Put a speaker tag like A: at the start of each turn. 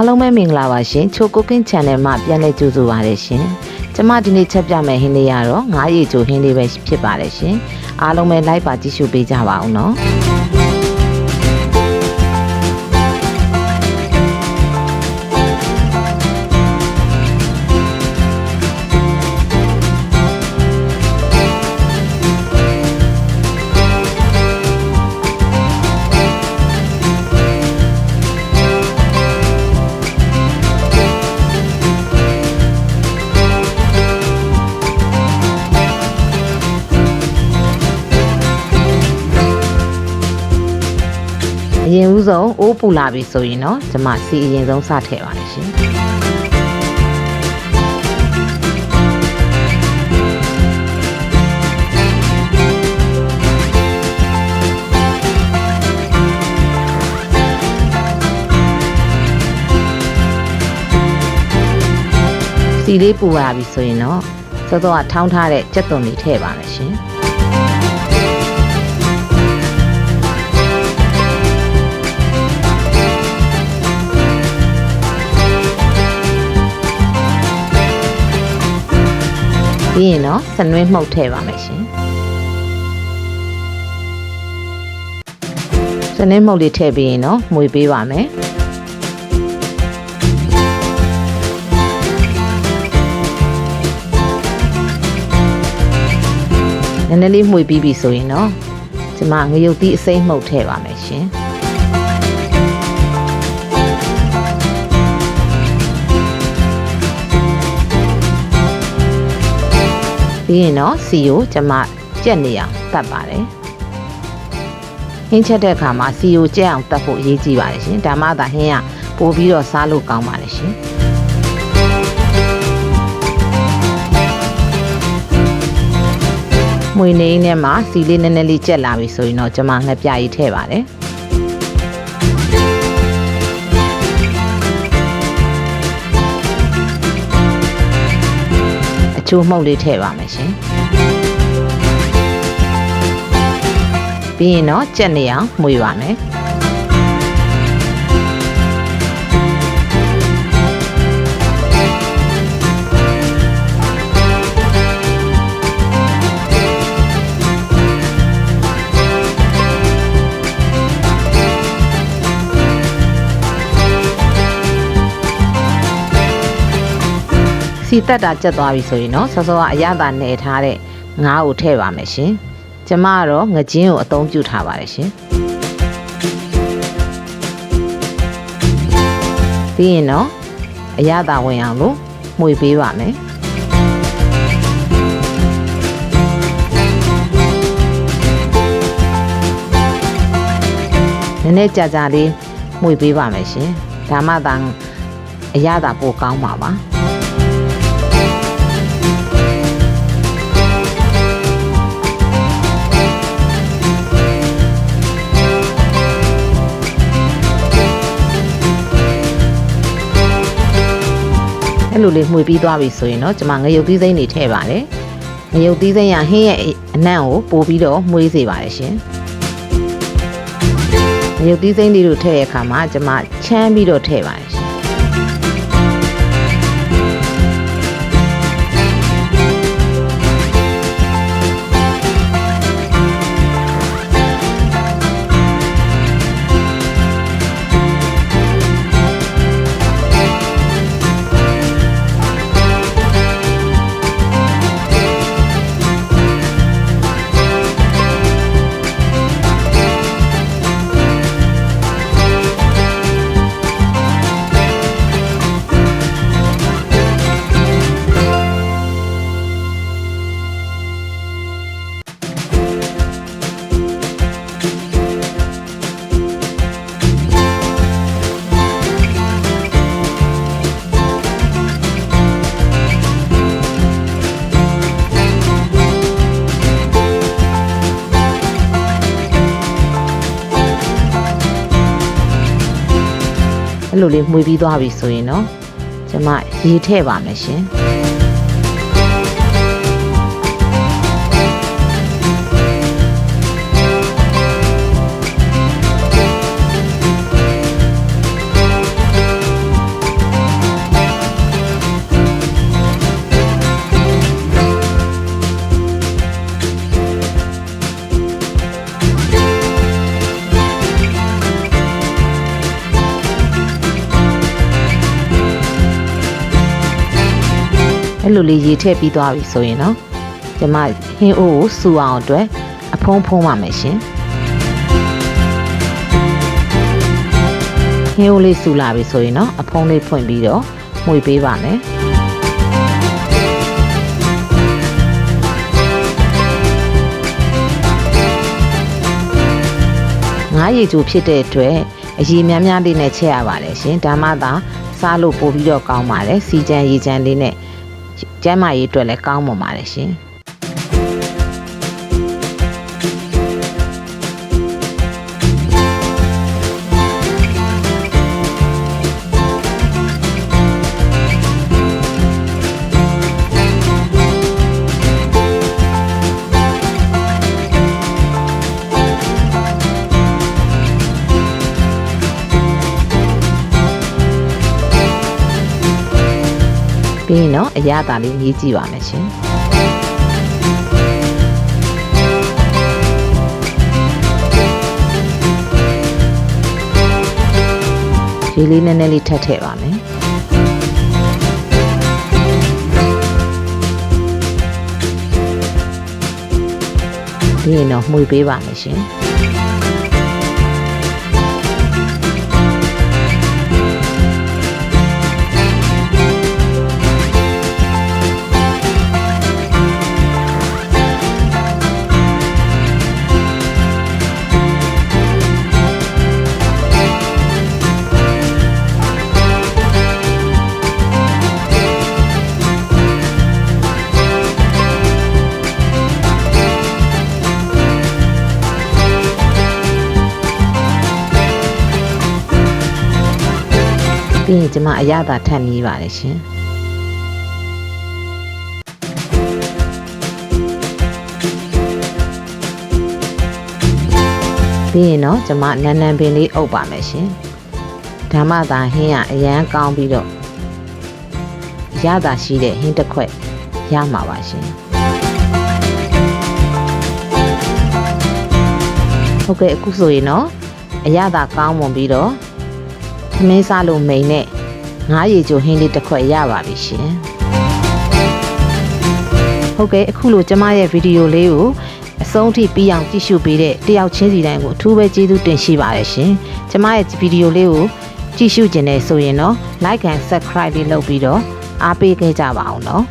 A: လုံးပဲမင်္ဂလာပါရှင်ချိုကိုကင်း channel မှာပြန်လည်ကြိုဆိုပါရရှင်ကျမဒီနေ့ချက်ပြမယ်ဟင်းလေးကတော့ငါးရီချိုဟင်းလေးပဲဖြစ်ပါတယ်ရှင်အားလုံးပဲ like ပါကြည့်ရှုပေးကြပါအောင်နော်အရင်ဦးဆုံးအိုးပူလာပြီဆိုရင်တော့ကျမစီအရင်ဆုံးစထည့်ပါမယ်ရှင်စီလေးပူလာပြီဆိုရင်တော့စောစောကထောင်းထားတဲ့ကြက်သွန်လေးထည့်ပါမယ်ရှင်ပြီးရင်တော့စနွေးမှုတ်ထည့်ပါမယ်ရှင်စနွေးမှုတ်လေးထည့်ပြီးရင်တော့မှုေပေးပါမယ်နည်းနည်းလေးမှုေပြီးပြီဆိုရင်တော့ကျမငရုတ်သီးအစိမ်းမှုတ်ထည့်ပါမယ်ရှင်ပြီးရင်တော့စီကိုကျမကြက်နေအောင်တတ်ပါတယ်ဟင်းချက်တဲ့အခါမှာစီကိုကြက်အောင်တတ်ဖို့အရေးကြီးပါတယ်ရှင်ဒါမှသာဟင်းကပိုပြီးတော့စားလို့ကောင်းပါတယ်ရှင်မွေနေနဲ့မှာစီလေးနည်းနည်းလေးကြက်လာပြီဆိုရင်တော့ကျမငှက်ပြားကြီးထည့်ပါတယ်ချိုးမှုတ်လေးထည့်ပါမယ်ရှင်ပြီးရင်တော့ကြက်နေအောင်မှုေပါမယ်စီတက်တာကျက်သွားပြီဆိုရင်တော့စောစောကအရသာနယ်ထားတဲ့ငါးကိုထည့်ပါမယ်ရှင်ကျမကတော့ငကြင်းကိုအသုံးပြုထားပါတယ်ရှင်ပြီးရင်တော့အရသာဝင်အောင်လို့မှုေပေးပါမယ်နည်းနည်းကြာကြာလေးမှုေပေးပါမယ်ရှင်ဒါမှသာအရသာပိုကောင်းပါပါအဲ့လိုလေးမှုေပြီးသွားပြီဆိုရင်တော့ကျွန်မငရုတ်သီးစိမ်းတွေထည့်ပါတယ်ငရုတ်သီးစိမ်းရဟင်းရဲ့အနံ့ကိုပို့ပြီးတော့မှုေးစေပါတယ်ရှင်ငရုတ်သီးစိမ်းလေးတို့ထည့်တဲ့အခါမှာကျွန်မချမ်းပြီးတော့ထည့်ပါတယ်ရှင်အဲ့လိုလေးမှုေးပြီးသွားပြီဆိုရင်တော့ကျမရေထည့်ပါမယ်ရှင် လိုလေးရေထည့်ပြီးသွားပြီဆိုရင်နော်ကျမဟင်းအိုးကိုစူအောင်အတွက်အဖုံးဖုံးပါမယ်ရှင်ဟင်းအိုးလေးစူလာပြီဆိုရင်နော်အဖုံးလေးဖွင့်ပြီးတော့မှွေပေးပါမယ်ငါးရေချိုဖြစ်တဲ့အတွက်အရေများများလေးနဲ့ချက်ရပါတယ်ရှင်ဒါမှသာစားလို့ပို့ပြီးတော့ကောင်းပါတယ်စီချမ်းရေချမ်းလေးနဲ့ကျန်းမာရေးအတွက်လည်းကောင်းပါပါတယ်ရှင်ပြီးရင်တော့အရသာလေးမြည်ကြည့်ပါမယ်ရှင်ရေလေးနည်းနည်းလေးထပ်ထည့်ပါမယ်ပြီးရင်တော့မှွေပေးပါမယ်ရှင်ပြီးရင်ကျမအရသာထပ်မြည်ပါတယ်ရှင်ပြီးရင်တော့ကျမနန်းနန်းပင်လေးအုပ်ပါမယ်ရှင်ဒါမှသာဟင်းကအရန်ကောင်းပြီးတော့အရသာရှိတဲ့ဟင်းတစ်ခွက်ရမှာပါရှင်ဟုတ်ကဲ့အခုဆိုရင်တော့အရသာကောင်းမွန်ပြီးတော့သမင်းစားလို့မိန်နဲ့ငါးရေချိုဟင်းလေးတစ်ခွက်ရပါပြီရှင်ဟုတ်ကဲ့အခုလိုကျမရဲ့ဗီဒီယိုလေးကိုအဆုံးထိပြီးအောင်ကြည့်ရှုပေးတဲ့တယောက်ချင်းစီတိုင်းကိုအထူးပဲကျေးဇူးတင်ရှိပါတယ်ရှင်ကျမရဲ့ဗီဒီယိုလေးကိုကြည့်ရှုခြင်းနဲ့ဆိုရင်တော့ like and subscribe လေးလုပ်ပြီးတော့အားပေးခဲ့ကြပါအောင်နော်